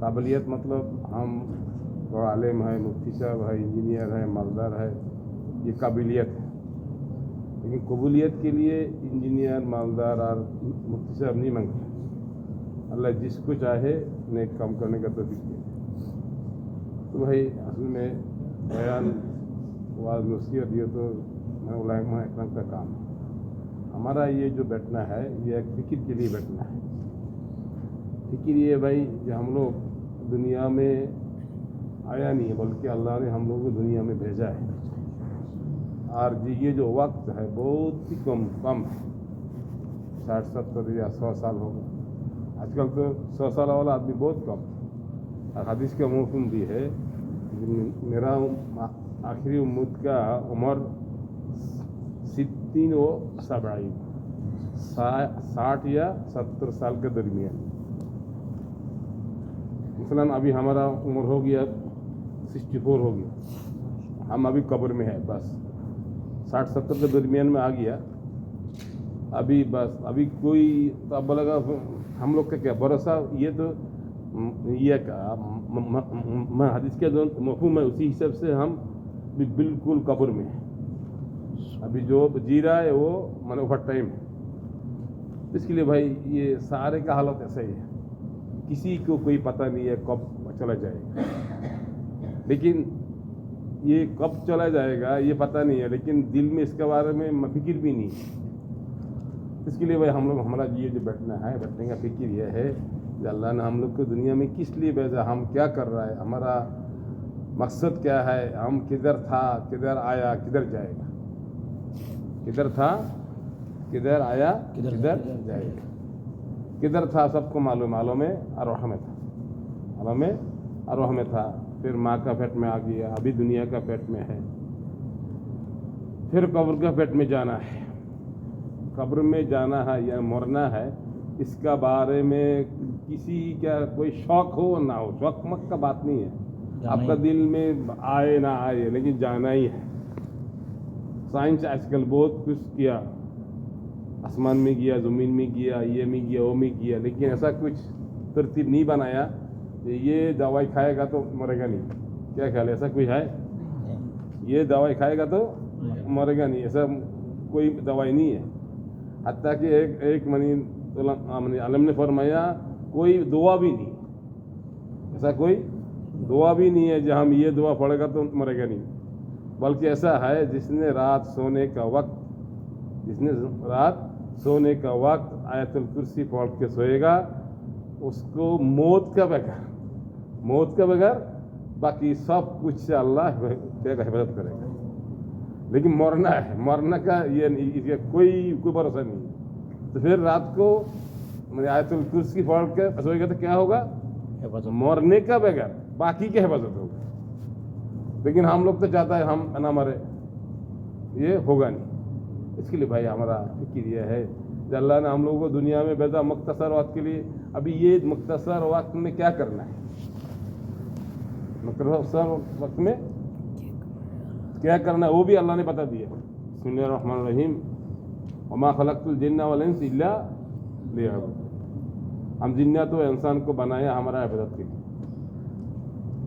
काबिलियत मतलब हम थोड़ा आलिम है, मुफ्ती साहब है, इंजीनियर है, मालदार है, ये काबिलियत है। लेकिन कबूलियत के लिए इंजीनियर, मालदार और मुफ्ती साहब नहीं मांगते। अल्लाह जिसको चाहे नेक काम करने का तौफीक दे। तो भाई असल में बयान वाज नसीहत ये तो उलमा इकराम का काम है। हमारा ये जो बैठना है ये एक फ़िक्र के लिए बैठना है। फ़िक्र ये भाई जो हम लोग दुनिया में आया नहीं है, बल्कि अल्लाह ने हम लोगों को दुनिया में भेजा है। और ये जो वक्त है बहुत ही कम है, 60, 70 या 100 साल हो गए। आजकल तो 100 साल वाला आदमी बहुत कम है। और हदीस का मौसम भी है, मेरा आखिरी उम्मत का उम्र 60 व 70, 60 या 70 साल के दरमियान। मसलन अभी हमारा उम्र हो गया 64 हो गया, हम अभी कब्र में है, बस 60-70 के दरमियान में आ गया अभी। बस अभी कोई तो अब लगा हम लोग का क्या भरोसा, ये तो ये का मैं हदीस के जो मफहूम है उसी हिसाब से हम भी बिल्कुल कब्र में है। अभी जो जी रहा है वो माने ओवर टाइम है। इसके लिए भाई ये सारे का हालत ऐसा ही है, किसी को कोई पता नहीं है कब चला जाएगा। लेकिन ये कब चला जाएगा ये पता नहीं है, लेकिन दिल में इसके बारे में फिक्र भी नहीं है। इसके लिए भाई हम लोग हमारा ये जो बैठना है, बैठने का फिक्र ये है कि अल्लाह ने हम लोग को दुनिया में किस लिए भेजा, हम क्या कर रहा है, हमारा मकसद क्या है, हम किधर था, किधर आया, किधर जाएगा, किधर था, किधर आया, किधर जाएगा। किधर था सबको मालूम है, अरोह में था, अरोह में, अरोह में था, फिर माँ का पेट में आ गया, अभी दुनिया का पेट में है, फिर कब्र का पेट में जाना है। कब्र में जाना है या मरना है, इसका बारे में किसी का कोई शौक हो ना हो, शौक मक का बात नहीं है। आपका दिल में आए ना आए, लेकिन जाना ही है। साइंस आजकल बहुत कुछ किया, आसमान में गया, ज़मीन में गया, ये में गया, वो में गया, लेकिन ऐसा कुछ तरतीब नहीं बनाया कि ये दवाई खाएगा तो मरेगा नहीं। क्या ख्याल है, ऐसा कोई है? ये दवाई खाएगा तो मरेगा नहीं, ऐसा कोई दवाई नहीं है। हत्ता कि एक आलम ने फरमाया कोई दुआ भी नहीं, ऐसा कोई दुआ भी नहीं है जहाँ हम ये दुआ पढ़ेगा तो मरेगा नहीं। बल्कि ऐसा है जिसने रात सोने का वक्त आयतुल कुर्सी पढ़ के सोएगा, उसको मौत का बगैर बाकी सब कुछ से अल्लाह हिफाजत करेगा। लेकिन मरना का ये कोई भरोसा नहीं। तो फिर रात को आयतुल कुर्सी पढ़ के सोएगा तो क्या होगा? मरने का बगैर बाकी की हिफाजत होगा। लेकिन हम लोग तो चाहता है हम ना मरे, ये होगा नहीं। इसके लिए भाई हमारा फिक्र यह है कि अल्लाह ने हम लोगों को दुनिया में भेजा मुख्तसर वक्त के लिए। अभी ये मुख्तसर वक्त में क्या करना है, मुख्तसर वक्त में क्या करना है वो भी अल्लाह ने बता दिया। बिस्मिल्लाहिर्रहमानिर्रहीम, वमा खलक़तुल जिन्ना वल इंसा इल्ला लियअबुदून। हम जिन्नात तो इंसान को बनाया हमारा इबादत के लिए।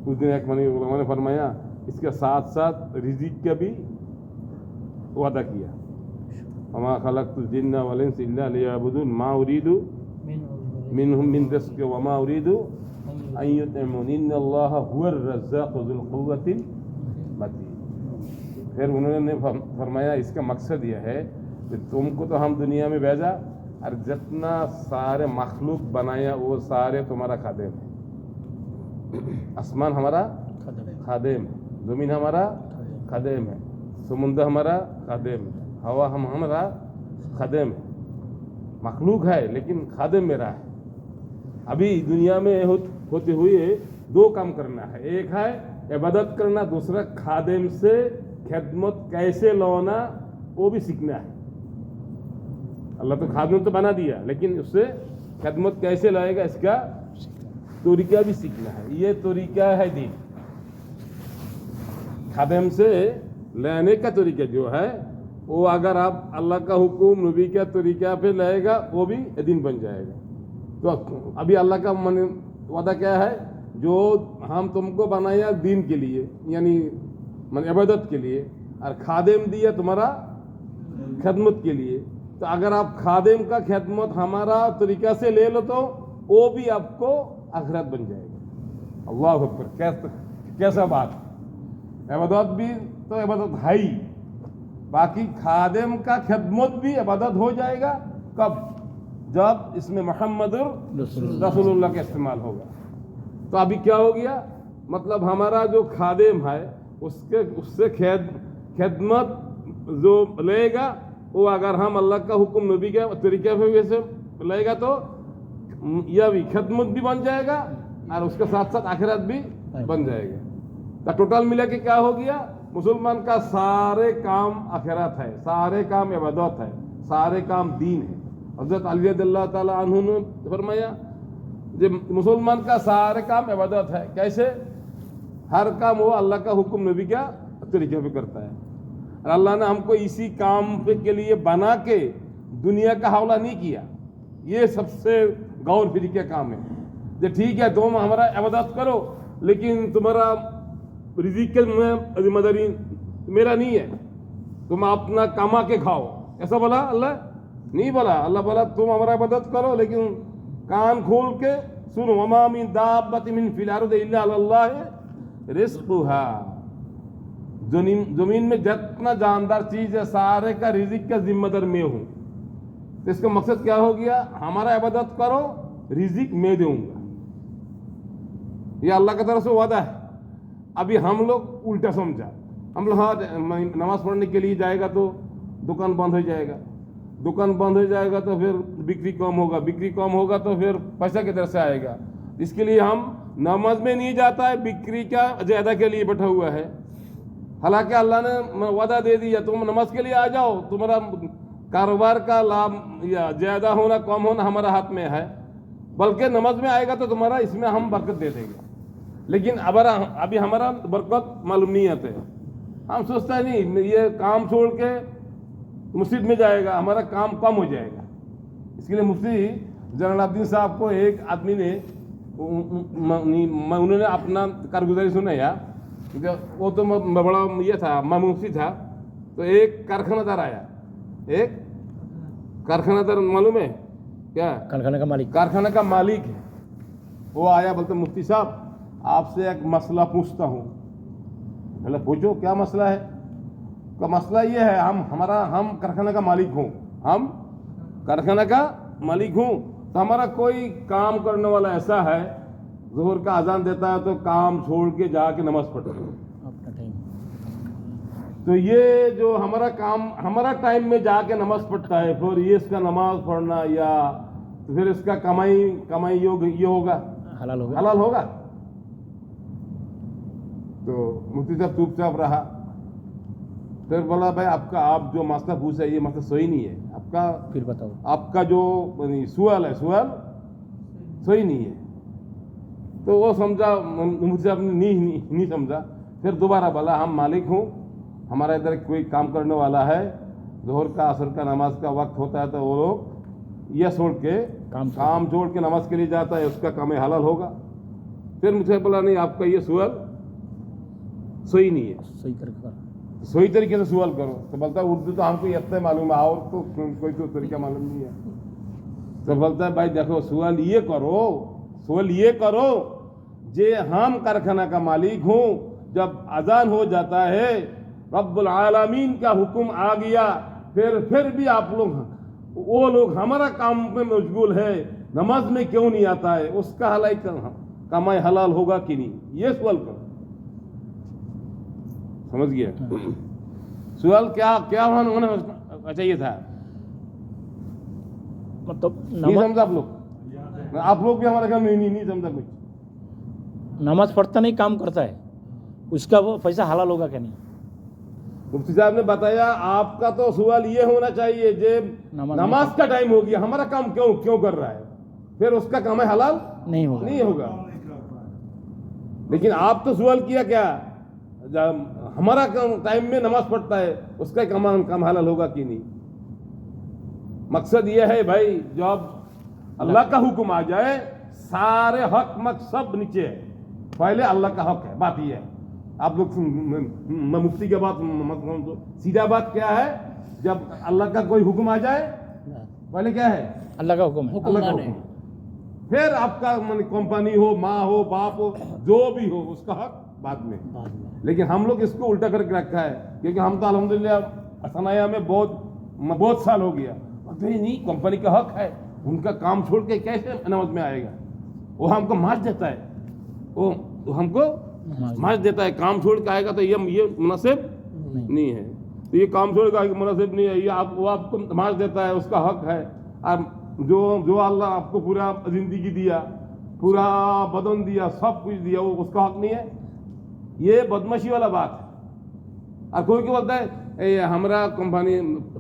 उस दिन एक उलमा ने फरमाया इसके साथ साथ रिज़िक का भी वादा किया। वमा खलक़तुल जिन्ना वल इंसा इल्ला लियअबुदून मा उरीदु मिनहुम मिन रिज़्क़िन वमा उरीदु अन युतइमून इन्नल्लाहा हुवर रज़्ज़ाक़ु ज़ुल क़ुव्वतिल मतीन। फिर उन्होंने फरमाया इसका मकसद यह है कि तुमको तो हम दुनिया में भेजा और जितना सारे मखलूक बनाया वो सारे तुम्हारा खादेम है। आसमान हमारा खादेम है, ज़मीन हमारा खादेम है, समुद्र हमारा खादेम है, हवा हमारा खादेम है। मखलूक है लेकिन खादेम मेरा है। अभी दुनिया में होते हुए दो काम करना है, एक है इबादत करना, दूसरा खादेम से खिदमत कैसे लाना वो भी सीखना है। अल्लाह तो खादिम तो बना दिया, लेकिन उससे खिदमत कैसे लाएगा इसका तरीका भी सीखना है। ये तरीका है दीन। खादिम से लेने का तरीका जो है वो अगर आप अल्लाह का हुक्म नबी का तरीका पे लाएगा वो भी दीन बन जाएगा। तो अभी अल्लाह का वादा क्या है जो हम तुमको बनाया दीन के लिए, यानी इबादत के लिए, और खादिम दिया तुम्हारा खदमत के लिए। तो अगर आप खादिम का खदमत हमारा तरीका से ले लो तो वो भी आपको आखिरत बन जाएगा। अल्लाह अकबर, कैसा बात। इबादत भी तो इबादत है ही, बाकी खादिम का खदमत भी इबादत हो जाएगा। कब? जब इसमें मुहम्मदुर रसूलुल्लाह का इस्तेमाल होगा। तो अभी क्या हो गया, मतलब हमारा जो खादिम है उससे खदमत जो लेगा, वो अगर हम अल्लाह का हुक्म नबी के तरीके पे वैसे लेगा तो यह भी खदमत भी बन जाएगा और उसके साथ साथ आखिरत भी बन जाएगा। तो टोटल मिला के क्या हो गया, मुसलमान का सारे काम आखिरत है, सारे काम इबादत है, सारे काम दीन है। हज़रत अली रज़ियल्लाहु ताला अन्हु ने फरमाया जो मुसलमान का सारे काम इबादत है। कैसे? हर काम वो अल्लाह का हुक्म नबी का तरीके पे करता है। और अल्लाह ने हमको इसी काम पे के लिए बना के दुनिया का हवाला नहीं किया। ये सबसे गौर फिक्र का काम है। जो ठीक है तुम हमारा इबादत करो, लेकिन तुम्हारा रिज़िक में जिम्मेदारी मेरा नहीं है, तुम अपना कमा के खाओ। ऐसा बोला अल्लाह? नहीं बोला। अल्लाह बोला तुम हमारा इबादत करो, लेकिन कान खोल के सुनो, वमा मिन दाब्बतिन मिन फिल अर्दि इल्ला अल्लाह रिज़्क़ुहा। जमीन में जितना जानदार चीज है सारे का रिज़िक का जिम्मेदार मैं हूं। तो इसका मकसद क्या हो गया, हमारा इबादत करो, रिज़िक मैं दूंगा। ये अल्लाह की तरफ से वादा है। अभी हम लोग उल्टा समझा, हम लोग हाँ नमाज पढ़ने के लिए जाएगा तो दुकान बंद हो जाएगा, दुकान बंद हो जाएगा तो फिर बिक्री कम होगा, बिक्री कम होगा तो फिर पैसा किधर से आएगा। इसके लिए हम नमाज में नहीं जाता है, बिक्री का ज्यादा के लिए बैठा हुआ है। हालांकि अल्लाह ने वादा दे दिया तुम नमाज के लिए आ जाओ, तुम्हारा कारोबार का लाभ या ज्यादा होना कम होना हमारा हाथ में है, बल्कि नमाज में आएगा तो तुम्हारा इसमें हम बरकत दे देंगे। लेकिन अभी हमारा बरकत मालूम नहीं आते, हम सोचता नहीं ये काम छोड़ के मस्जिद में जाएगा, हमारा काम कम हो जाएगा। इसके लिए मुफ्ती जलालुद्दीन साहब को एक आदमी ने उन्होंने अपना कारगुजारी सुनाया। वो तो बड़ा ये था, मैं मुफ्ती था, तो एक कारखानादार आया। एक कारखानादार मालूम है क्या? कारखाने का मालिक, कारखाना का मालिक है। वो आया, बोलते मुफ्ती साहब आपसे एक मसला पूछता हूँ। बोले पूछो, क्या मसला है? का मसला ये है, हम कारखाना का मालिक हूँ, हम कारखाना का मालिक हूँ, तो हमारा कोई काम करने वाला ऐसा है ज़ोहर का अजान देता है तो काम छोड़ के जाके नमाज पढ़ता है अपना टाइम। तो ये जो हमारा काम हमारा टाइम में जाके नमाज पढ़ता है, फिर ये इसका नमाज पढ़ना या तो फिर इसका कमाई ये होगा, हलाल होगा, हलाल होगा। तो मुफ्ती साहब चुपचाप रहा। फिर बोला भाई आप जो मसला पूछा ये मसला सही नहीं है, आपका फिर बताओ, आपका जो सवाल है सवाल सही नहीं है। तो वो समझा, मुझसे आपने नहीं समझा। फिर दोबारा बोला हम मालिक हूँ, हमारा इधर कोई काम करने वाला है, जोहर का असर का नमाज का वक्त होता है तो वो लोग यह छोड़ के काम छोड़ के नमाज के लिए जाता है, उसका काम हलाल होगा। फिर मुझे बोला नहीं आपका ये सवाल सही नहीं है, सही तरीके से सवाल करो। तो बोलता है उर्दू तो हमको इतना मालूम है और तो कोई तो तरीका मालूम नहीं है। तो बोलता है भाई देखो सवाल ये करो जे हम कारखाना का मालिक हूँ, जब अजान हो जाता है रब्बुल आलमीन का हुक्म आ गया, फिर भी आप लोग वो लोग हमारा काम में मशगूल है, नमाज में क्यों नहीं आता है, उसका कमाई हलाल होगा कि नहीं, ये सवाल करो। समझ गया? सवाल क्या होना चाहिए था, मतलब नहीं समझा आप लोग भी हमारे घर में नहीं समझा कुछ। नमाज पढ़ता नहीं काम करता है, उसका वो पैसा हलाल होगा क्या नहीं? मुफ्ती साहब ने बताया आपका तो सवाल ये होना चाहिए जे नमाज का टाइम हो गया, हमारा काम क्यों कर रहा है, फिर उसका काम है हलाल नहीं होगा। लेकिन आप तो सवाल किया क्या, जब हमारा टाइम में नमाज पढ़ता है उसका काम हलाल होगा कि नहीं। मकसद यह है भाई जब अल्लाह का हुक्म आ जाए सारे हक मक सब नीचे है, पहले अल्लाह का हक है, बात ये है। आप लोग मैं मुफ्ती के बात मत कहूं तो सीधा बात क्या है, जब अल्लाह का कोई हुक्म आ जाए पहले क्या है, अल्लाह का हुक्म है। अल्लाह का हुक्म, फिर आपका कंपनी हो, माँ हो, बाप हो, जो भी हो, उसका हक बाद में। लेकिन हम लोग इसको उल्टा करके रखा है, क्योंकि हम तो अल्हम्दुलिल्लाह सनाया में बहुत साल हो गया, नहीं कंपनी का हक है, उनका काम छोड़ के कैसे नमाज में आएगा, वो हमको मार देता है, वो हमको मार देता है, काम छोड़ के आएगा तो ये मुनासिब नहीं है, तो ये काम छोड़ के मुनासिब नहीं है, ये वो आपको मार देता है, उसका हक है। अब जो अल्लाह आपको पूरा जिंदगी दिया, पूरा बदन दिया, सब कुछ दिया, वो उसका हक नहीं है, ये बदमाशी वाला बात है। और कोई बोलता है हमारा कंपनी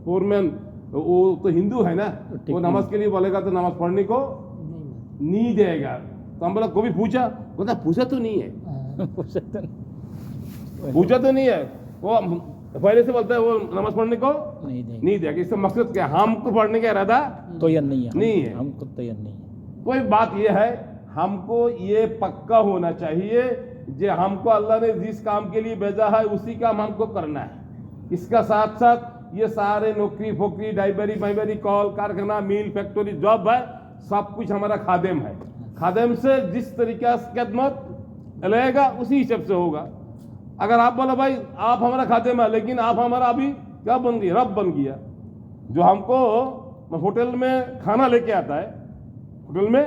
फोरमैन वो तो हिंदू है ना, वो नमाज के लिए बोलेगा तो नमाज पढ़ने को नहीं देगा, तो हम बोला कभी पूछा, बोलता पूछा तो नहीं है, पूछा तो नहीं है, वो पहले से बोलता है वो नमाज पढ़ने को नहीं देगा। इसका मकसद क्या, हमको पढ़ने का इरादा तो यह नहीं है, हम हमको तैयार नहीं है। कोई बात यह है, हमको ये पक्का होना चाहिए जो हमको अल्लाह ने जिस काम के लिए भेजा है उसी काम हमको करना है। इसका साथ साथ ये सारे नौकरी फोकरी, डाइबरी कॉल, कारखाना, मिल, फैक्ट्री, जॉब है, सब कुछ हमारा खादिम है। खादिम से जिस तरीका से खिदमत लगेगा उसी हिसाब से होगा। अगर आप बोला भाई आप हमारा खादिम है, लेकिन आप हमारा अभी क्या बन गया, रब बन गया, जो हमको होटल में खाना लेके आता है, होटल में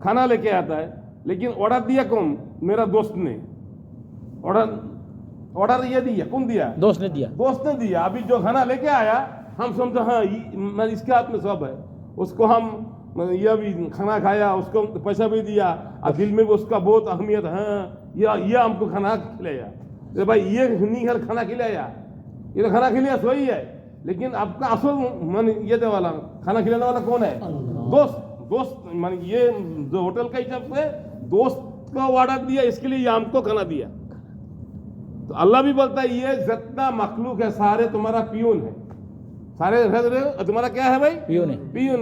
खाना लेके आता है, लेकिन ऑर्डर दिया कौन, मेरा दोस्त ने ऑर्डर ये दिया, कौन दिया, दोस्त ने दिया। अभी जो खाना लेके आया हम समझो हाँ मैं इसके हाथ में सब है, उसको हम ये भी खाना खाया, उसको पैसा भी दिया, और दिल में भी उसका बहुत अहमियत है, हाँ ये हमको खाना खिलाया, तो भाई ये नहीं खाना खिलाया, ये तो खाना खिलाया सही है, लेकिन आपका असल मन ये दे वाला खाना खिलाने वाला कौन है, दोस्त मान ये जो होटल का हिसाब से दोस्त का ऑर्डर दिया, इसके लिए ये हमको खाना दिया। तो अल्लाह भी बोलता है ये जितना मखलूक है सारे तुम्हारा पियून है, सारे तुम्हारा क्या है भाई, पियून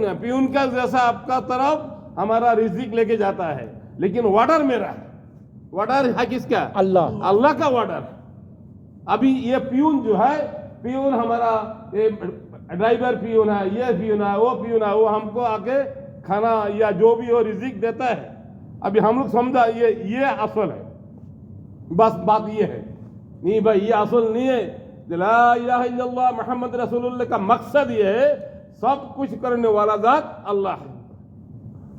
है। पियून का जैसा आपका तरफ हमारा रिजिक लेके जाता है, लेकिन ऑर्डर मेरा है, ऑर्डर है किसका, अल्लाह का ऑर्डर। अभी ये पियून जो है, पियून हमारा ड्राइवर पियून है, ये पियून है, वो हमको आके खाना या जो भी हो रिजिक देता है। अभी हम लोग समझा ये असल है, बस बात ये है, नहीं भाई ये असल नहीं है। ला इलाहा इल्लल्लाह मुहम्मद रसूलुल्लाह का मकसद ये है, सब कुछ करने वाला ज़ात अल्लाह है,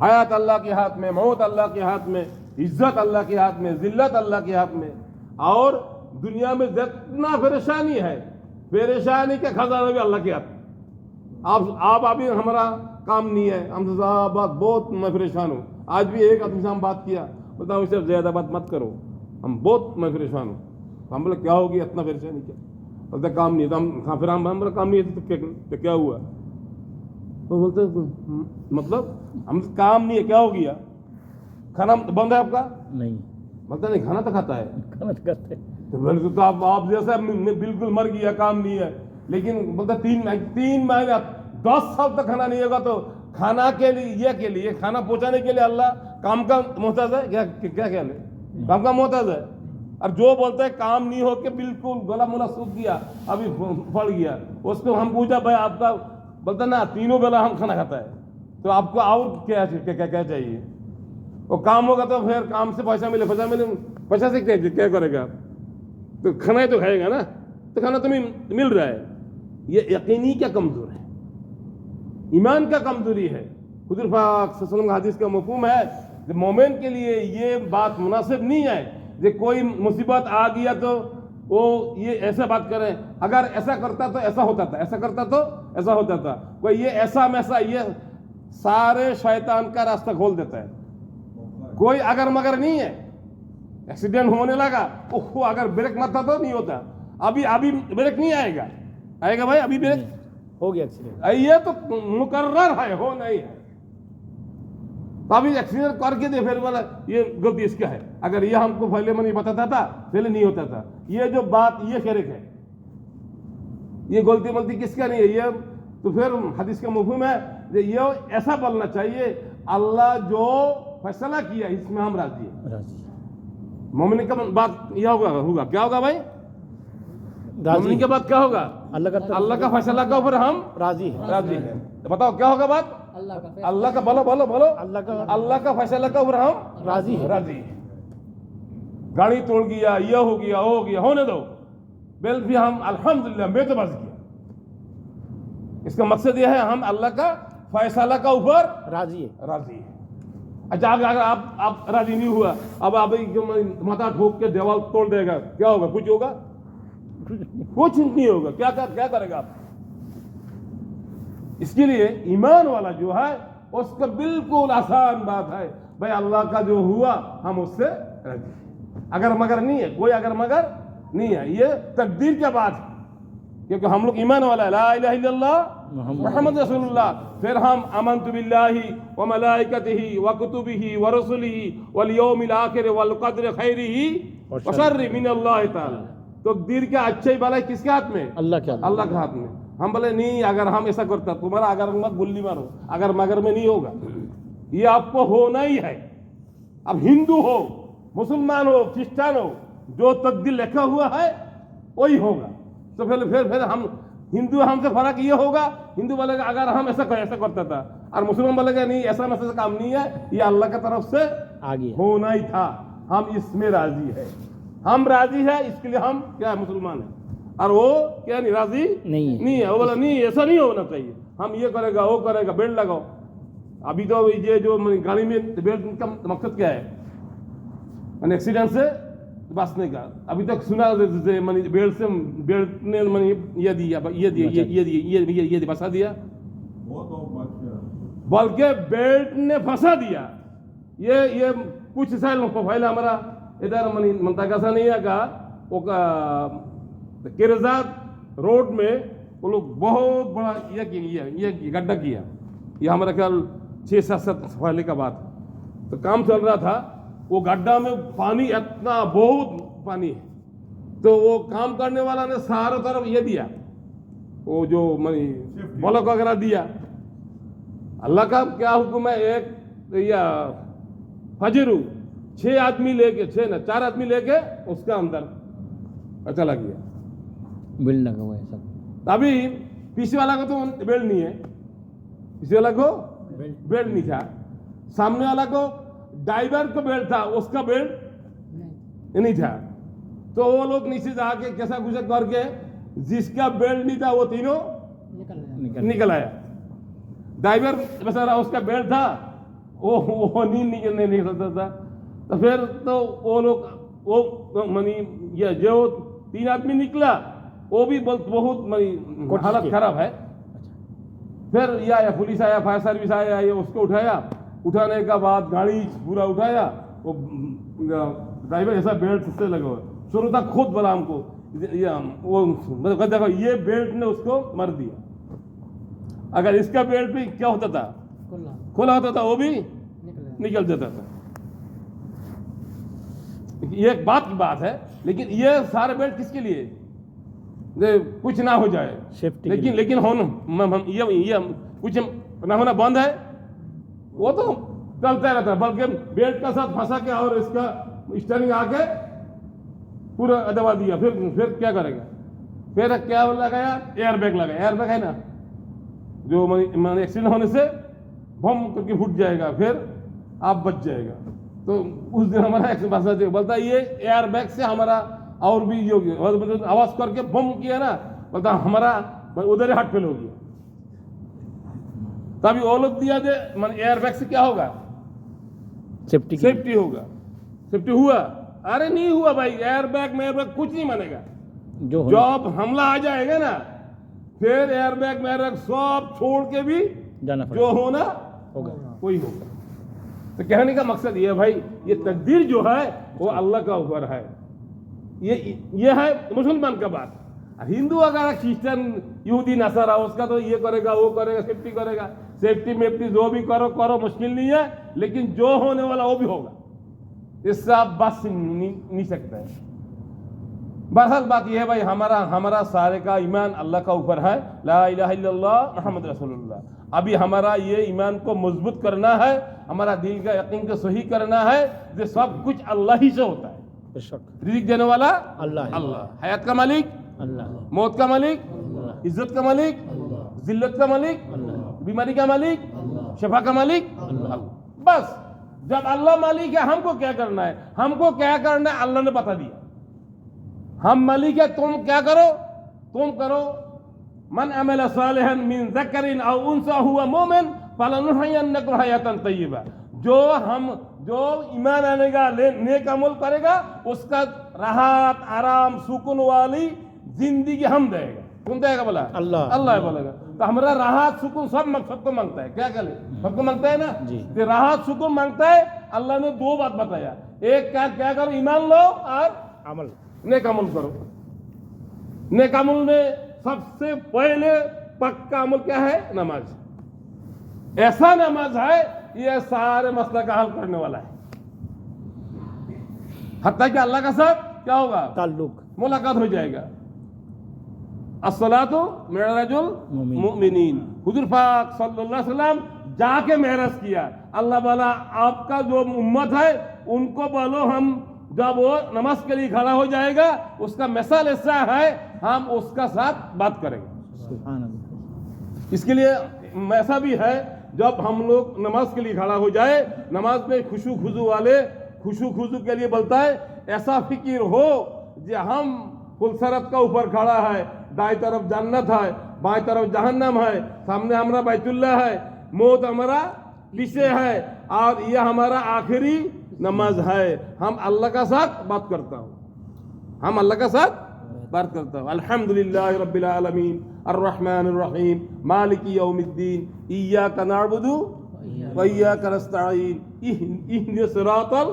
हयात अल्लाह के हाथ में, मौत अल्लाह के हाथ में, इज्जत अल्लाह के हाथ में, जिल्लत अल्लाह के हाथ में, और दुनिया में जितना परेशानी है, परेशानी का खजाना भी अल्लाह के हाथ में। आप अभी हमारा काम नहीं है, हम बहुत मैं परेशान हूँ, आज भी एक आदमी से हम बात किया, बताओ इससे ज़्यादा बात मत करो, हम बहुत मैं परेशान हूँ। हम बोले क्या होगी इतना परेशानी, क्या बोलते काम नहीं, तो हम फिर हम बोले काम नहीं है तो क्या हुआ, तो बोलते मतलब हम काम नहीं है, क्या हो गया, खाना बंद है आपका, नहीं बोलता नहीं खाना तो खाता है, तो बोलते तो आप जैसा बिल्कुल मर गया, काम नहीं है, लेकिन बोलता 3 महीने 10 साल तक खाना नहीं होगा, तो खाना के लिए खाना पहुंचाने के लिए अल्लाह काम का मोहताज है क्या, काम का मोहताज है। और जो बोलते हैं काम नहीं हो के बिल्कुल गला मुला सूख गया, अभी फल गया, उसको हम पूछा भाई आपका, बोलता ना 3 बेला हम खाना खाता है, तो आपको और क्या चाहिए, वो काम होगा तो फिर काम से पैसा मिले, पैसा से क्या करेगा, तो खाना ही तो खाएगा ना, तो खाना तो मिल रहा है। ये यकीनी क्या कमजोर है, ईमान का कमजोरी है। हुजूर पाक सल्लल्लाहु अलैहि वसल्लम का हदीस का मफहूम है कि मोमिन के लिए ये बात मुनासिब नहीं है कि कोई मुसीबत आ गया तो वो ये ऐसा बात करें, अगर ऐसा करता तो ऐसा होता था, ऐसा करता तो ऐसा होता था, कोई ये ऐसा मैसा, ये सारे शैतान का रास्ता खोल देता है। कोई अगर मगर नहीं है, एक्सीडेंट होने लगा, ओहो अगर ब्रेक मत था तो नहीं होता, अभी ब्रेक नहीं आएगा भाई, अभी ब्रेक हो गया एक्सीडेंट, ये तो मुकर्रर है, हो नहीं है, तो अभी एक्सीडेंट करके दे, फिर बोला ये गलती इसका है, अगर ये हमको पहले में नहीं बताता था, पहले नहीं होता था, ये जो बात ये करेक्ट है, ये गलती किसका नहीं है, ये तो फिर हदीस का मफहूम है ये ऐसा बोलना चाहिए, अल्लाह जो फैसला किया इसमें हम राजी हैं, मोमिन का बात यह होगा क्या होगा भाई? राजी मोमिन के बाद क्या होगा? अल्लाह का फैसला के ऊपर हम राजी है। राजी है। तो बताओ क्या होगा बात? अल्लाह का बोलो बोलो बोलो, अल्लाह का फैसला के ऊपर हम राजी है। राजी है। गाड़ी तोड़ गया, यह हो गया, वो हो गया, होने दो, बेल भी हम अल्हम्दुलिल्लाह मैं तो बस किया। इसका मकसद यह है हम अल्लाह का फैसला का ऊपर राजी है। राजी है। अच्छा अगर आप राजी नहीं हुआ, अब आप माथा ठोक के दीवार तोड़ देगा, क्या होगा? कुछ होगा? कुछ नहीं होगा। क्या करेगा आप? इसके लिए ईमान वाला जो है उसका बिल्कुल आसान बात है, भाई अल्लाह का जो हुआ हम उससे राजी। अगर मगर नहीं है, कोई अगर मगर नहीं है, ये तकदीर की बात है। क्योंकि हम लोग ईमान वाला है, ला इलाहा इल्लल्लाह मुहम्मद रसूलुल्लाह, फिर हम अमनतु बिल्लाहि व मलाइकतिही व कुतुबिही व रसूलिही वल यौमिल आखिर वल क़द्र खैरिही व शर्रिही मिनल्लाह ताला। तो तकदीर का अच्छे भला किसके हाथ में? अल्लाह के अल्लाह के हाथ में। हम बोले नहीं, अगर हम ऐसा करता, तुम्हारा अगर मत गुल्ली मारो, अगर मगर में नहीं होगा, ये आपको होना ही है। अब हिंदू हो, मुसलमान हो, क्रिश्चियन हो, जो तकदीर लिखा हुआ है वही होगा। तो फिर हम हिंदू, हमसे फर्क ये होगा, हिंदू बोलेगा अगर हम ऐसा करता था, और मुसलमान बोलेगा नहीं ऐसा काम नहीं है, ये अल्लाह की तरफ से आगे होना ही था, हम इसमें राजी है। हम राजी है, इसके लिए हम क्या मुसलमान है। और वो क्या नहीं राजी नहीं है। वो बोला नहीं ऐसा नहीं होना चाहिए, हम ये करेगा वो करेगा, बेल्ट लगाओ। अभी तो ये जो गाड़ी में बेल्ट का मकसद क्या है? मैंने एक्सीडेंट से बचने का। अभी तक सुना बेल्ट ने ये दिया फंसा दिया, बल्कि बेल्ट ने फंसा दिया। ये कुछ साल पहले हमारा इधर मंतका नहीं है का वो किरजात रोड में वो लोग बहुत बड़ा ये गड्ढा किया। ये हमारा ख्याल 6-7 पहले का बात। तो काम चल रहा था, वो गड्ढा में पानी इतना बहुत पानी है, तो वो काम करने वाला ने सारों तरफ ये दिया, वो जो ब्लॉक वगैरह दिया। अल्लाह का क्या हुक्म है? एक या फजरू 4 आदमी लेके उसका अंदर चला गया। बिल्ड लगा हुआ है सब। अभी पीछे वाला को तो बेल्ट नहीं है, पीछे वाला को बेल्ट नहीं था। सामने वाला को ड्राइवर को बेल्ट था, उसका बेल्ट नहीं था। तो वो लोग नीचे जाके कैसा कुछ करके जिसका बेल्ट नहीं था वो तीनों निकल आया। ड्राइवर बेचारा उसका बेल्ट था, वो नहीं सकता था। तो फिर तो वो लोग ये जो 3 आदमी निकला, वो भी बहुत हालत खराब है। फिर ये आया, पुलिस आया, फायर सर्विस आया, ये उसको उठाने का बाद गाड़ी पूरा उठाया। वो ड्राइवर ऐसा बेल्ट से लगा हुआ, शुरू तक खुद बोला हमको वो देखो ये बेल्ट ने उसको मार दिया। अगर इसका बेल्ट भी क्या होता था, खुला होता था, वो भी निकल जाता था। ये एक बात की बात है, लेकिन ये सारे बेल्ट किसके लिए? कुछ ना हो जाए सेफ्टी। लेकिन ये कुछ ना होना बंद है, वो तो चलता रहता है। बल्कि बेल्ट का साथ फंसा के और इसका स्टैंडिंग आके पूरा दबा दिया। फिर क्या करेगा? फिर क्या लगाया? एयरबैग लगाया। एयरबैग है ना, जो एक्सीडेंट होने से बम करके फूट जाएगा, फिर आप बच जाएगा। तो उस दिन हमारा एक्सीडेंट बोलता ये एयरबैग से हमारा और भी जो आवाज करके बम किया ना, बोलता हमारा उधर ही हार्ट फेल हो गया। तभी वो लोग दिया दे एयरबैग से क्या होगा? सेफ्टी होगा। सेफ्टी हुआ? अरे नहीं हुआ भाई। एयरबैग कुछ नहीं मानेगा। जब हमला आ जाएगा ना, फिर एयरबैग सब छोड़ के भी जो होना होगा कोई होगा। तो कहने का मकसद ये भाई, ये तकदीर जो है वो अल्लाह का ऊपर है। ये है मुसलमान का बात। हिंदू अगर क्रिश्चियन यहूदी नसारा, उसका तो ये करेगा वो करेगा, सेफ्टी करेगा। सेफ्टी में जो भी करो मुश्किल नहीं है, लेकिन जो होने वाला वो भी होगा, इससे आप बच नहीं सकते हैं। बहरहाल बात यह है भाई, हमारा सारे का ईमान अल्लाह का ऊपर है। ला इलाहा इल्लल्लाह मुहम्मद रसूलुल्लाह। अभी हमारा ये ईमान को मजबूत करना है, हमारा दिल का यकीन को सही करना है, जो सब कुछ अल्लाह ही से होता है। बेशक रिजिक देने वाला अल्लाह है। अल्लाह, हयात का मालिक अल्लाह मौत का मालिक अल्लाह इज्जत का मालिक जिल्लत का मालिक अल्लाह बीमारी का मालिक शफा का मालिक अल्लाह। बस जब अल्लाह मालिक है हमको क्या करना है, हमको क्या करना है अल्लाह ने बता दिया। हम मालिक है, तुम क्या करो, तुम करो। मन अमल सालिहन मिन ज़करिन औ उनसा हुआ मोमिन फलनुहयिन्नकुम हयातन तय्यिबा। जो ईमान आने का नेक अमल करेगा उसका राहत आराम सुकून वाली जिंदगी हम देगा। कौन देगा बोला? अल्लाह। अल्लाह बोलेगा। तो हमारा राहत सुकून सबको मांगता है, क्या करे, सबको मांगता है ना जी। तो राहत सुकून मांगता है। अल्लाह ने दो बात बताया, एक क्या करो, ईमान लो और अमल नेक अमल करो। नेक अमल में सबसे पहले पक्का अमल क्या है? नमाज। ऐसा नमाज है ये सारे मसला का हल करने वाला है। हत्ता कि अल्लाह का साथ क्या होगा? ताल्लुक मुलाकात हो जाएगा। अस्सलातु मिअराजुल मुमिनीन। हुजूर पाक सल्लल्लाहु अलैहि वसल्लम जाके मेराज किया। अल्लाह वाला आपका जो उम्मत है उनको बोलो, हम जब वो नमाज के लिए खड़ा हो जाएगा उसका मिसाल ऐसा है, हम उसका साथ बात करेंगे। सुभान अल्लाह। इसके लिए ऐसा भी है, जब हम लोग नमाज के लिए खड़ा हो जाए, नमाज में खुशू खुजू के लिए बोलता है, ऐसा फिक्र हो जो हम फुलसरत का ऊपर खड़ा है, दाएं तरफ जन्नत है, बाएं तरफ जहन्नम है, सामने हमारा बैतुल्लाह है, मौत हमारा पीछे है और यह हमारा आखिरी नमाज है। हम अल्लाह का साथ बात करता हूँ, हम अल्लाह का साथ बात करता हूँ। अल्हम्दुलिल्लाह रब्बिल आलमीन अर्रहमानिर रहीम मालिकी यौमिद्दीन इय्याका नअबुदु व इय्याका नस्तईन इहदिस सिरातल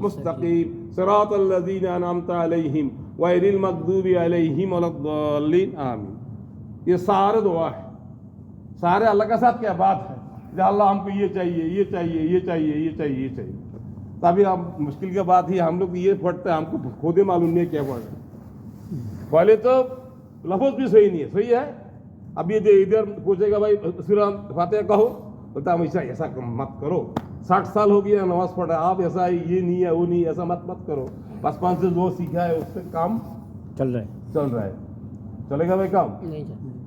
मुस्तकीम सिरातल लज़ीना अनअमता अलैहिम गैरिल मग़दूबि अलैहिम वलद्दाल्लीन आमीन। ये सारे दुआ है, सारे अल्लाह का साथ क्या बात है, जो अल्लाह हमको ये चाहिए, ये चाहिए, ये चाहिए, ये चाहिए, ये चाहिए। तभी हम मुश्किल की बात ही हम लोग ये पढ़ते हैं, हमको खुद ही मालूम नहीं क्या पढ़ रहे। पहले तो लफ्ज़ भी सही नहीं है, सही है। अब ये जो इधर पूछेगा भाई सूरह फातिहा कहो, बोलता हम ऐसा मत करो, 60 साल हो गया नमाज पढ़ रहा है, आप ऐसा ये नहीं है वो नहीं है, ऐसा मत करो। 5 से जो सीखा है उससे काम चल रहा है। चलेगा भाई काम?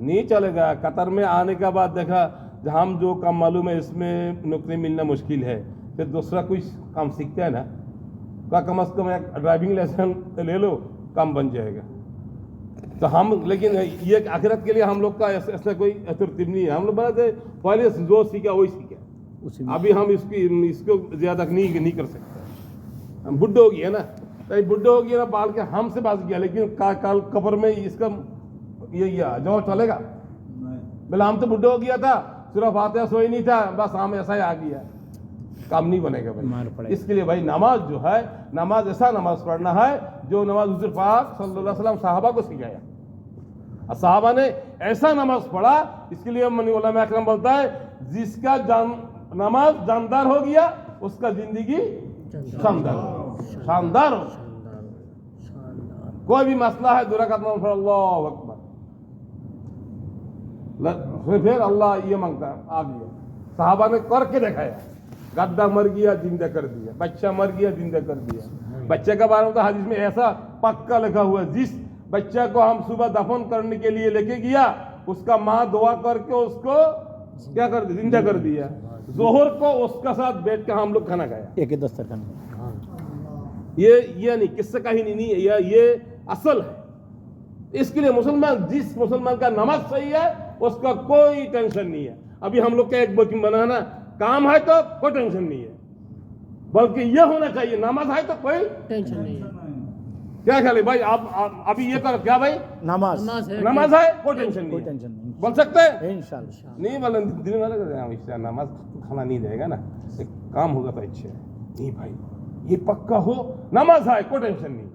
नहीं चलेगा। कतर में आने के बाद देखा हम जो काम मालूम है इसमें नौकरी मिलना मुश्किल है, फिर दूसरा कुछ काम सीखते हैं ना, कम से कम एक ड्राइविंग लाइसेंस ले लो, काम बन जाएगा। तो हम लेकिन ये आखिरत के लिए हम लोग का ऐसा कोई तरतीब नहीं है। हम लोग बड़ा पहले जो सीखा वही सीखा, अभी हम इसको ज़्यादा नहीं कर सकते। हम बुढ़े हो गए ना, तो बुढ़े हो गए ना, बाल के हमसे बात किया, लेकिन काल कब्र में इसका ये जो चलेगा। बोले हम तो बुढ़े हो गया था, सूरह फातिहा सोई नहीं था, बस हम ऐसा ही आ गया, काम नहीं बनेगा भाई। इसके लिए भाई नमाज जो है, नमाज ऐसा नमाज पढ़ना है जो नमाज हुजूर पाक सल्लल्लाहु अलैहि वसल्लम साहबा को सिखाया। साहबा ने ऐसा नमाज पढ़ा, इसके लिए उलमा अकरम बोलता है जिसका नमाज जानदार हो गया उसका जिंदगी शानदार हो। कोई भी मसला है 2 रकात नमाज पढ़, अल्लाहु अकबर, फिर अल्लाह ये मांगता है, आ गया। साहबा ने करके दिखाया, गद्दा मर गया जिंदा कर दिया, बच्चा मर गया जिंदा कर दिया। बच्चे के बारे में तो हदीस में ऐसा पक्का लिखा हुआ है, जिस बच्चा को हम सुबह दफन करने के लिए लेके गया उसका माँ दुआ करके उसको क्या कर दिया, जिंदा कर दिया। जोहर को उसका साथ बैठ के हम लोग खाना खाया, एक दस्तरखान। ये नहीं किस्सा कहानी नहीं है, ये असल है। इसके लिए मुसलमान, जिस मुसलमान का नमाज सही है उसका कोई टेंशन नहीं है। अभी हम लोग का एक बुकिंग बना है ना, काम है तो कोई टेंशन नहीं है, बल्कि ये होना चाहिए नमाज है तो कोई टेंशन नहीं है। क्या ख्याल है भाई? आप अभी ये करो क्या भाई, नमाज है कोई टेंशन नहीं, बोल सकते हैं इंशाल्लाह। नहीं बोले दिन वाले नमाज खाना नहीं देगा ना, एक काम होगा तो अच्छे नहीं भाई, ये पक्का हो नमाज है कोई टेंशन नहीं।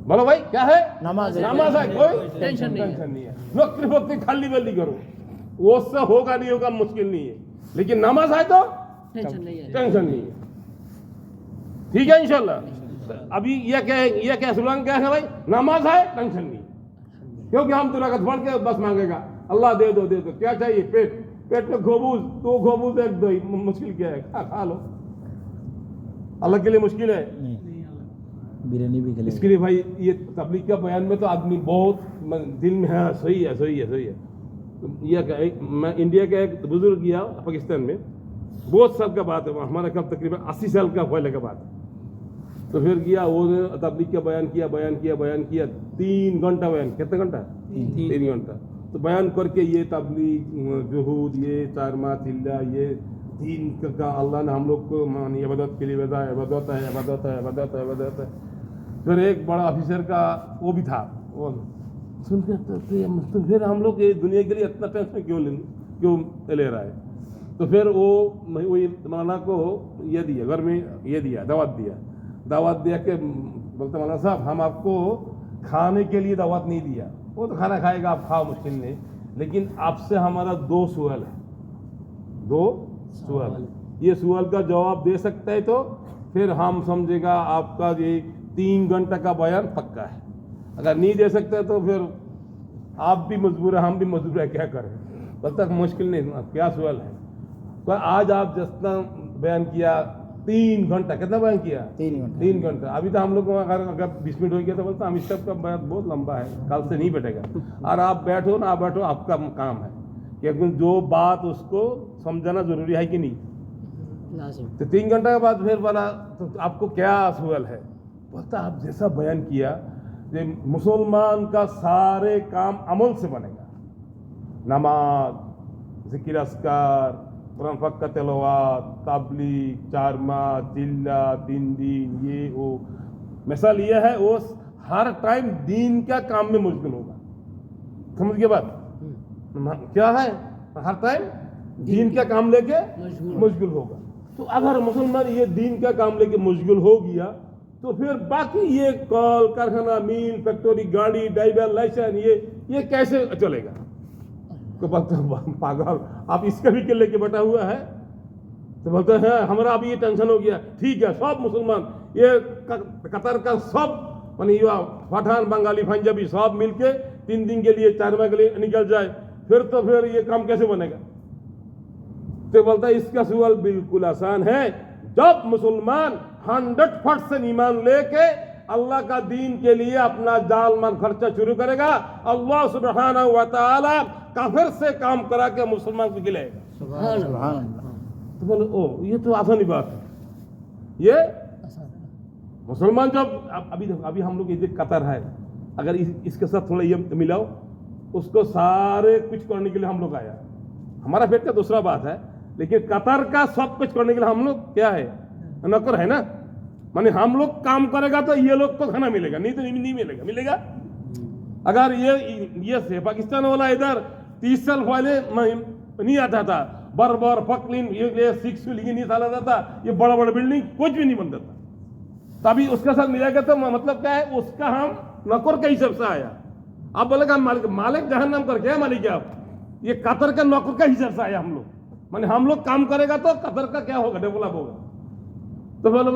बोलो भाई क्या है? नमाज है कोई टेंशन नहीं है। नौकरी वोकरी खाली बेली करो, वो उससे होगा नहीं होगा मुश्किल नहीं है, लेकिन नमाज है तो टेंशन नहीं है। टेंशन नहीं है। ठीक है इंशाल्लाह। अभी ये क्या स्लोगन क्या है भाई? नमाज है टेंशन नहीं, क्योंकि हम 2 रकात पढ़ के बस मांगेगा अल्लाह दे दो क्या चाहिए? पेट में गोबूज, 2 गोबूज 1 दो, मुश्किल क्या है, खा लो। अल्लाह के लिए मुश्किल है? नहीं बिरयानी भी खिलाई। इसके लिए भाई ये तबलीग का बयान में तो आदमी बहुत दिल में है, सही है सही है सही है। तो मैं इंडिया का एक बुजुर्ग गया पाकिस्तान में, बहुत साल का बात है, हमारा कब तकरीबन 80 साल का पहले का बात है। तो फिर गया वो तबलीग का बयान किया 3 घंटा बयान, कितना घंटा? 3 घंटा। तो बयान करके ये तबलीग जुहूद, ये चारमा चिल्ला, ये दीन का अल्लाह ने हम लोग को इबादत के लिए भेजा है, इबादत है। फिर एक बड़ा ऑफिसर का वो भी था, वो सुन के तो फिर हम लोग ये दुनिया के लिए इतना टेंशन क्यों ले रहा है? तो फिर वो मौलाना को ये दिया, घर में ये दिया, दावत दिया कि बोलते मौलाना साहब हम आपको खाने के लिए दावत नहीं दिया, वो तो खाना खाएगा, आप खाओ मुश्किल नहीं, लेकिन आपसे हमारा 2 सवाल है, 2 सवाल। ये सवाल का जवाब दे सकते हैं तो फिर हम समझेगा आपका ये 3 घंटा का बयान पक्का है। अगर नहीं दे सकते तो फिर आप भी मजबूर है, हम भी मजबूर है, क्या करें? तब तक मुश्किल नहीं, क्या सवाल है? तो आज आप जितना बयान किया 3 घंटा, कितना बयान किया? 3 घंटा। अभी तो हम लोग अगर 20 मिनट हो गया तो बोलते हम इस का बयान बहुत लंबा है, कल से नहीं बैठेगा। और आप बैठो ना बैठो, आपका काम है, क्योंकि जो बात उसको समझाना जरूरी है कि नहीं। लाजिम। तो 3 घंटा के बाद फिर बोला तो आपको क्या सवाल है? बोलता आप जैसा बयान किया कि मुसलमान का सारे काम अमल से बनेगा, नमाज, जिक्र अस्कार, कुरान पाक का तिलावत, तबलीग, चारमा चिल्ला, 3 दिन, ये वो। मिसाल ये है वो हर टाइम दीन का काम में मशगूल होगा, समझ गए बात? क्या है? हर टाइम दीन का काम लेके मशगूल होगा। तो अगर मुसलमान ये दीन का काम लेके मशगूल हो गया तो फिर बाकी ये कॉल कारखाना, मिल, फैक्ट्री, गाड़ी, ड्राइवर लाइसेंस, ये कैसे चलेगा? तो पागल, आप इसका भी लेके बैठा हुआ है। तो बोलते हैं हमारा अभी ये टेंशन हो गया। ठीक है, सब मुसलमान ये कतर का सब मानी पठान, बंगाली, पंजाबी सब मिलके 3 दिन के लिए, 4 माह के लिए निकल जाए, फिर ये काम कैसे बनेगा? तो बोलता है इसका सवाल बिल्कुल आसान है। जब मुसलमान 100% ईमान लेके अल्लाह का दीन के लिए अपना जान माल खर्चा शुरू करेगा, अल्लाह सुब्हानहू व तआला काफिर से काम करा के मुसलमान को खिलाएगा। सुभान अल्लाह। तो बोले ओ ये तो आसानी बात है। ये मुसलमान जब अभी हम लोग ये कतर है, अगर इसके साथ थोड़ा ये मिलाओ, उसको सारे कुछ करने के लिए हम लोग आया। हमारा पेट का दूसरा बात है, लेकिन कतर का सब कुछ करने के लिए हम लोग क्या है? नौकर है ना। माने हम लोग काम करेगा तो ये लोग को खाना मिलेगा, नहीं तो नहीं मिलेगा। अगर ये से पाकिस्तान वाला इधर 30 साल पहले नहीं आता था, बर्बर फकलिन ये 6 नहीं साल था, ये बड़ा बड़ा बिल्डिंग कुछ भी नहीं बनता था। तभी उसके साथ मिलेगा तो मतलब क्या है? उसका हम नौकर के हिसाब से आया। आप बोलेगा मालिक जहन्नम कर, क्या मालिक है आप? ये कतर का नौकर का हिसाब से आया हम लोग। माने हम लोग काम करेगा तो कतर का क्या होगा? डेवलप होगा। तो बोलो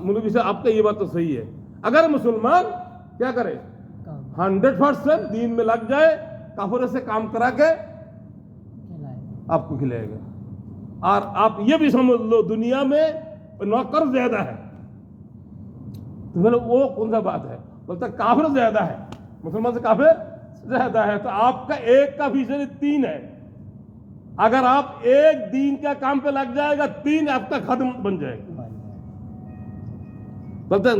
मुलवी साहब आपका ये बात तो सही है। अगर मुसलमान क्या करे? 100% दीन में लग जाए, काफिर से काम करा के आपको खिलाएगा। और आप ये भी समझ लो दुनिया में नौकर ज्यादा है। तो बोले वो कौन सा बात है? बोलता काफिर ज्यादा है, मुसलमान से काफिर ज्यादा है। तो आपका 1 का फीसदी 3 है। अगर आप 1 दिन का काम पे लग जाएगा, 3 आपका खत्म बन जाएगा। बोलते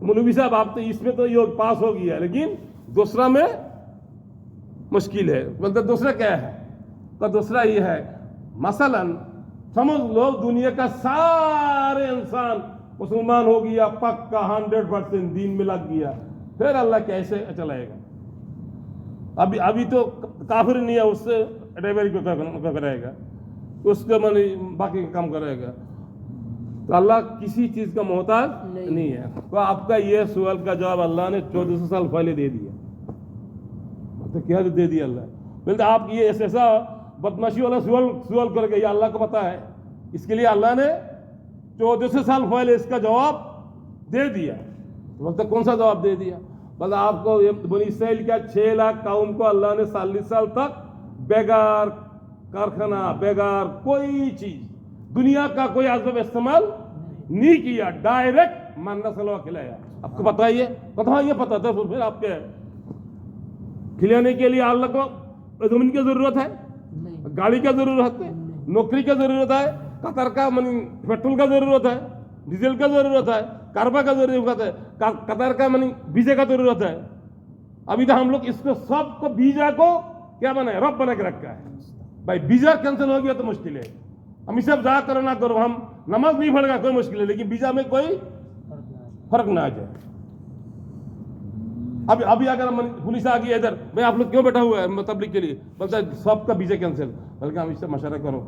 मौलवी साहब आप तो इसमें तो योग पास हो गया, लेकिन दूसरा में मुश्किल है। बोलते दूसरा क्या है? तो दूसरा ये है, मसलन समझ लो दुनिया का सारे इंसान मुसलमान हो गया, पक्का 100% दीन में लग गया, फिर अल्लाह कैसे चलाएगा? अभी तो काफिर नहीं है, उससे ड्राइवरी को करेगा, उसके मन बाकी काम करेगा। तो अल्लाह किसी चीज का मोहताज नहीं है। तो आपका ये सवाल का जवाब अल्लाह ने 1400 साल पहले दे दिया। तो क्या दे दिया अल्लाह? बोलते आप ये ऐसा बदमाशी वाला सवाल करके, ये अल्लाह को पता है, इसके लिए अल्लाह ने 1400 साल पहले इसका जवाब दे दिया। तो बोलते कौन सा जवाब दे दिया? बोला आपको बनी इसराइल का 6 लाख कौम को अल्लाह ने 40 साल तक बेगार कारखाना, बेगार कोई चीज, दुनिया का कोई असबाब इस्तेमाल नहीं किया, डायरेक्ट मानना सलवा खिलाया। आपको पता ही है? कहा ये पता था, फिर आपके खिलाने के लिए अल्लाह को जमीन की जरूरत है, नहीं गाड़ी का जरूरत है, नौकरी का जरूरत है, कतर का पेट्रोल का जरूरत है, डीजल का जरूरत है, कार्बा का जरूरत है, कतर का वीजा का जरूरत है। अभी तो हम लोग इसको सबको वीजा को क्या बनाए, रब बना के रखा है। भाई वीजा कैंसिल हो गया तो मुश्किल है, हम सब जा करो ना करो, हम नमाज नहीं पढ़ेगा कोई मुश्किल है, लेकिन वीजा में कोई फर्क ना आ जाए। अभी अगर पुलिस आ गई इधर, भाई आप लोग क्यों बैठा हुआ है तबलीग के लिए, बोलता है सबका वीजा कैंसिल, बल्कि हम इससे मशवरा करो,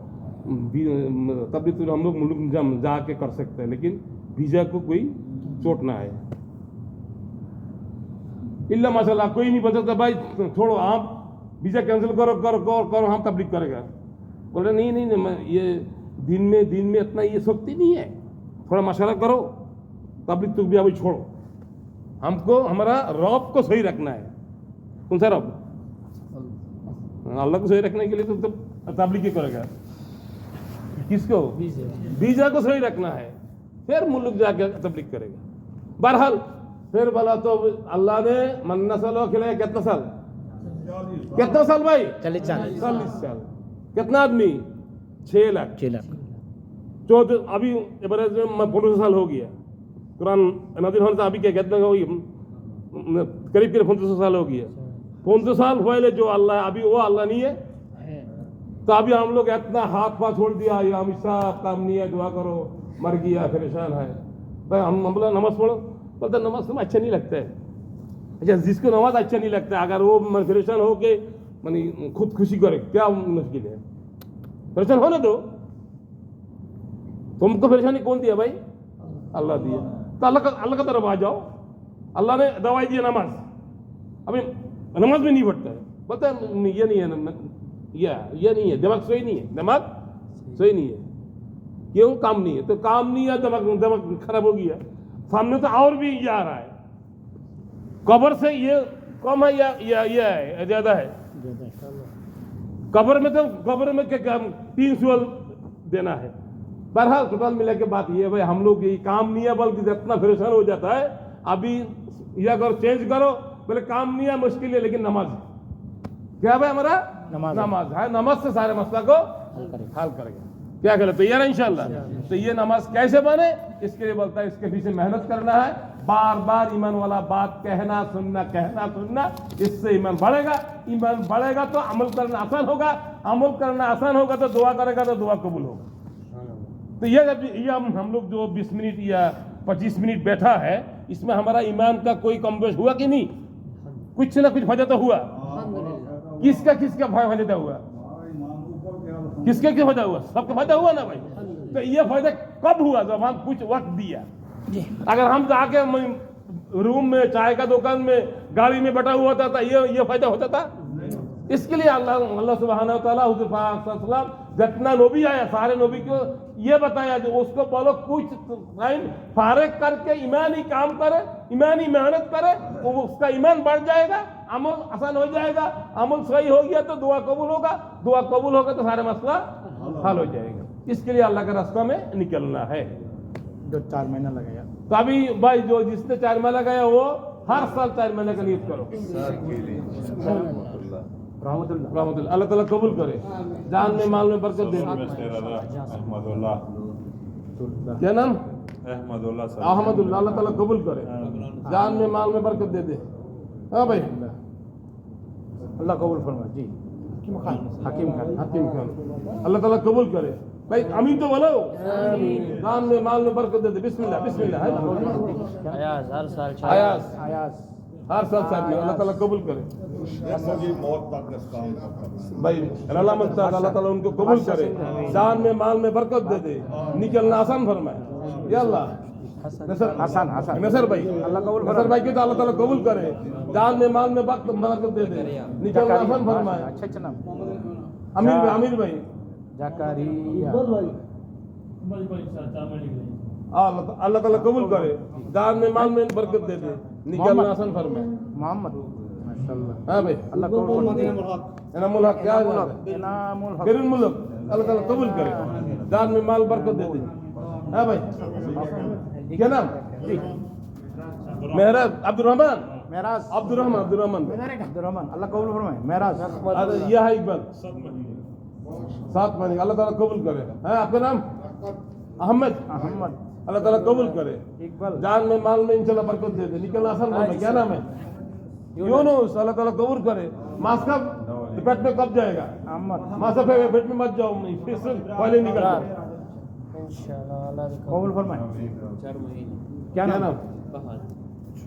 तबलीग तो हम लोग मुल्क जाके कर सकते हैं, लेकिन वीजा को कोई चोट ना आए। इल्ला माशाल्लाह कोई नहीं बता सकता भाई छोड़ो आप वीजा कैंसिल करो करो करो करो हम तबलीग करेगा। बोल रहे नहीं नहीं नहीं, ये दिन में इतना ये शक्ति नहीं है, थोड़ा मशवरा करो, तबलीग तो भी अभी छोड़ो, हमको हमारा रब को सही रखना है। कौन सा रब? अल्लाह को सही रखने के लिए तो तबलीग ही करेगा। किसको? वीजा को सही रखना है, फिर मुल्क जाके तबलीग करेगा। बहरहाल फिर बोला तो अल्लाह ने मन्ना साल खिलाया, कितना साल? कितना साल भाई? 40 साल। 40 साल। कितना आदमी? 6 लाख। 6 लाख। 14 अभी एवरेज में 15 साल हो गया कुरान नाज़िल होने से अभी क्या कितना हो गया, करीब करीब 15 साल हो गया। 15 साल पहले जो अल्लाह, अभी वो अल्लाह नहीं है, तो अभी हम लोग इतना हाथ पाथ छोड़ दिया, ये हमेशा काम नहीं है, दुआ करो, मर गया परेशान है भाई। हम बोला नमाज पढ़ो, बोलते नमाज तुम्हें अच्छा नहीं लगता है। अच्छा जिसको नमाज अच्छा नहीं लगता है, अगर वो परेशान हो के खुद खुशी करे, क्या मुश्किल है? परेशान होने दो, तुमको परेशानी कौन दिया भाई? अल्लाह दिया। तो अल्लाह का तरफ आ जाओ। अल्लाह ने दवाई दिया नमाज, अभी नमाज में नहीं बढ़ता है, बोलता है ये नहीं है, ये नहीं है, दिमाग सही नहीं है, दिमाग सही नहीं है। क्यों? काम नहीं है, तो काम नहीं है, दिमाग खराब हो गया। सामने तो और भी ये आ रहा है, कब्र से ये कम है या ये है ज्यादा है? कब्र में क्या 3 सुअल देना है। बहरहाल टोटल मिला के बात ये भाई, हम लोग ये काम नहीं है, बल्कि जितना परेशान हो जाता है अभी ये अगर चेंज करो, बोले काम नहीं है, मुश्किल है, लेकिन नमाज क्या भाई हमारा नमाज है, नमाज से सारे मसला को हल करेगा। क्या करे? तैयार है इंशाल्लाह? तो ये नमाज कैसे बने, इसके लिए बोलता है इसके पीछे मेहनत करना है, बार बार ईमान वाला बात कहना सुनना, इससे ईमान बढ़ेगा। ईमान बढ़ेगा तो अमल करना आसान होगा, अमल करना आसान होगा तो दुआ करेगा तो दुआ कबूल होगा। तो ये हम लोग जो 20 मिनट या 25 मिनट बैठा है, इसमें हमारा ईमान का कोई कमजोर हुआ कि नहीं? कुछ ना कुछ फायदा तो हुआ। किसका फायदा हुआ? किसके क्या फायदा हुआ? सबका फायदा हुआ ना भाई। तो ये फायदा कब हुआ? जब हम कुछ वक्त दिया। अगर हम जाके रूम में, चाय का दुकान में, गाड़ी में बैठा हुआ था, ये फायदा होता था? इसके लिए अल्लाह सुब्हानहू व तआला हुज़ूर पाक सल्लल्लाहु अलैहि वसल्लम जितना नबी आया, सारे नबी को ये बताया जो उसको बोलो कुछ टाइम फारिग करके ईमानी काम करे, ईमानी मेहनत करे, वो उसका ईमान बढ़ जाएगा, अमल आसान हो जाएगा। अमल सही हो गया तो दुआ कबूल होगा, दुआ कबूल होगा तो सारे मसला हल हो जाएगा। इसके लिए अल्लाह के रास्ते में निकलना है। जो 4 महीना लगेगा, तो अभी भाई जो जिसने 4 महीना लगाया वो हर साल 4 महीने का नियत करो। रहमतुल्लाह अल्लाह ताला कबूल करे, जान में माल में बरकत दे। क्या नाम? अहमदुल्लाह। अल्लाह ताला कबूल करे, जान में माल में बरकत दे दे। हाँ भाई अल्लाह कबूल फरमाए जी। हकीम खान अल्लाह ताला कबूल करे भाई, अमीन तो बोलो। जान में माल में बरकत दे दे। बिस्मिल्लाह बिस्मिल्लाह। आयास हर साल आयास आयास हर साल साहब में अल्लाह ताला कबूल करे भाई। अल्लाह ताला उनको कबूल करे, जान में माल में बरकत दे दे, निकलना आसान फरमाए। या अल्लाह नसर भाई, अल्लाह कबूल नसर भाई की तो अल्लाह ताला कबूल करे, जान में माल में बरकत दे दे, निकलना आसान फरमाए। अच्छा नाम अमीर भाई जकारिया। अल्लाह ताला कबूल करे, जान में माल में बरकत दे दे, निकलना आसान फरमाए। मोहम्मद माशाल्लाह। हाँ भाई अल्लाह कबूल फरमाए। इनामुल हक क्या है? इनामुल हक गैरुल मुल्क अल्लाह ताला कबूल करे, जान में माल बरकत दे दे, हाँ भाई क्या नाम मेहराज अब्दुलरहमान मेराज अब्दुलरहमान अब्दुलरहमान अल्लाह कबूल फरमाए मेराज अरे यह है इकबाल 7 महीने अल्लाह ताला कबूल करे हैं आपका नाम अहमद अहमद अल्लाह ताला कबूल करे इकबाल जान में माल में इंशाल्लाह बरकत दे दे निकलना आसान होगा क्या नाम है यूनुस अल्लाह ताला कबूल करे मास कब पेट में कब जाएगा अहमद मासा पेट में मत जाओ फिर से पहले निकल जाओ इंशाल्लाह अल्लाह कबूल फरमाए 4 महीने क्या नाम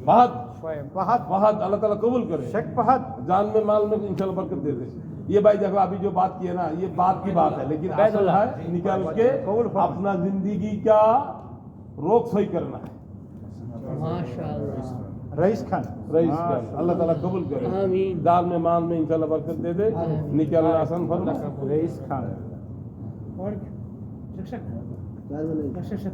बहुत फहद फहद फहद अल्लाह ताला कबूल करे शेख फहद जान में माल में इंशाल्लाह बरकत दे दे ये भाई देखो अभी जो बात की है ना ये बात की बात है लेकिन असल है निकाल के अपना जिंदगी का रोक सही करना है माशाल्लाह रईस खान रईस का अल्लाह ताला कबूल करे आमीन दाल में माल में इंशाल्लाह बरकत दे दे निकालना आसान फरमा रईस खान और शिक्षक शिक्षक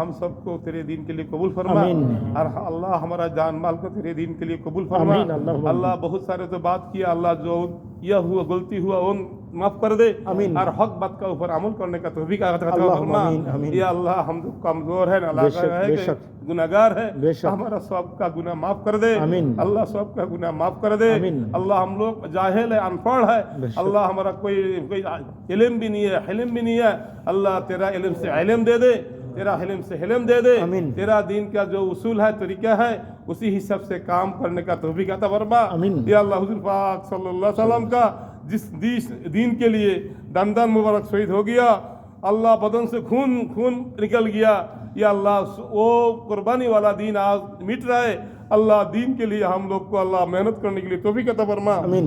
हम सबको तेरे दीन के लिए कबूल फरमा आमीन। और अल्लाह हमारा जान माल को तेरे दीन के लिए कबूल फरमा आमीन, अल्लाहुम्मा अल्लाह बहुत सारे तो बात किया अल्लाह जो यह हुआ गलती हुआ उन माफ कर दे आमीन। और हक बात का ऊपर अमल करने का तौफीक अता अल्लाहुम्मा फरमा आमीन, आमीन। या अल्लाह हम तो कमजोर है बेशक, नालायक है बेशक। गुनाहगार है बेशक। हमारा सब का गुनाह माफ कर दे आमीन। अल्लाह सब का गुनाह माफ कर दे आमीन। अल्लाह हम लोग जाहिल है अनपढ़ है बेशक। अल्लाह हमारा कोई इल्म भी नहीं है हिल्म भी नहीं है अल्लाह तेरा इल्म से इल्म दे दे तेरा हिल्म से हिल्म दे दे आमीन। तेरा दीन का जो उसूल है तरीका है उसी हिसाब से काम करने का तौफीक अता फरमा आमीन। या अल्लाह हुजूर पाक सल्लल्लाहु अलैहि वसल्लम का जिस दीन के लिए दंदन मुबारक शहीद हो गया अल्लाह बदन से खून निकल गया या अल्लाह वो कुर्बानी वाला दीन आज मिट रहा है अल्लाह दीन के लिए हम लोग को अल्लाह मेहनत करने के लिए तौफीक अता फरमा आमीन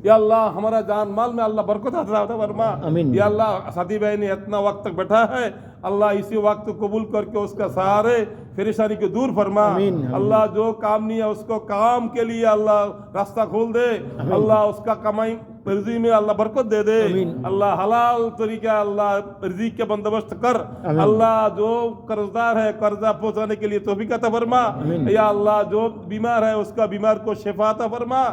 या अल्लाह हमारा जान माल में अल्लाह बरकत अता फरमा आमीन। या अल्लाह साथी भाई ने इतना वक्त तक बैठा है अल्लाह इसी वक्त कबूल करके उसका सारे परेशानी को दूर फरमा आमीन, आमीन। अल्लाह जो काम नहीं है उसको काम के लिए अल्लाह रास्ता खोल दे अल्लाह उसका कमाई रिज़्क़ में अल्लाह बरकत दे दे आमीन। अल्लाह हलाल तरीका अल्लाह रिज़्क़ के बंदोबस्त कर आमीन। अल्लाह जो कर्जदार है कर्जा पहुंचाने के लिए तौफीक अता फरमा आमीन। या अल्लाह जो बीमार है उसका बीमार को शिफा अता फरमा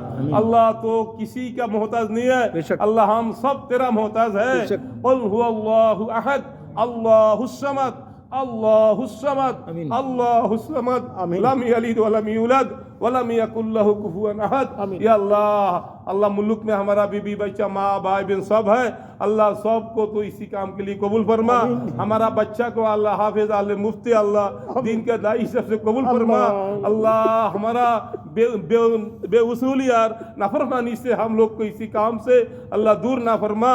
अल्लाह तो किसी का मोहताज नहीं है बेशक। अल्लाह हम सब तेरा मोहताज है बेशक। कुल हुवल्लाहु अहद अल्लाहुस समद अल्लाहुस समद आमीन। अल्लाहुस समद आमीन। लम यलिद वलम यूलद वलम यकुल लहु कुफुवन अहद आमीन। या अल्लाह मुल्क में हमारा बीबी बच्चा माँ भाई बहन सब है अल्लाह सबको तो इसी काम के लिए कबूल फरमा हमारा बच्चा को अल्लाह हाफिज आले मुफ्ती अल्लाह दीन के दाई सबसे कबूल फरमा अल्लाह हमारा बेउसूली यार नाफरमानी से हम लोग को इसी काम से अल्लाह दूर ना फरमा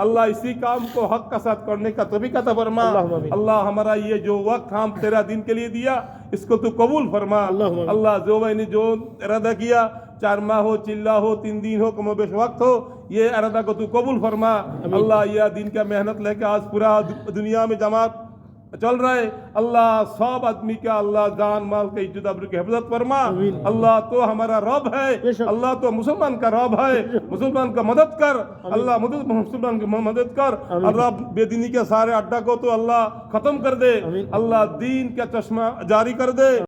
अल्लाह इसी काम को हक का साथ करने का तौफीक अता फरमा अल्लाहुम्मा आमीन। अल्लाह हमारा ये जो वक्त हम तेरा दिन के लिए दिया इसको तू कबूल फरमा अल्लाहुम्मा आमीन। अल्लाह जो मैंने जो इरादा किया 4 माह हो चिल्ला हो 3 दिन हो कमो बेश वक्त हो ये इरादा को तू कबूल फरमा अल्लाह यह दिन का मेहनत लेके आज पूरा दुनिया में जमात चल रहा है अल्लाह सब आदमी का अल्लाह जान माल के इज्जत आबरू की हिफाजत फरमा अल्लाह तो हमारा रब है अल्लाह तो मुसलमान का रब है मुसलमान का मदद कर अल्लाह मुसलमान की मदद कर अल्लाह बेदीनी के सारे अड्डा को तो अल्लाह खत्म कर दे अल्लाह दीन का चश्मा जारी कर दे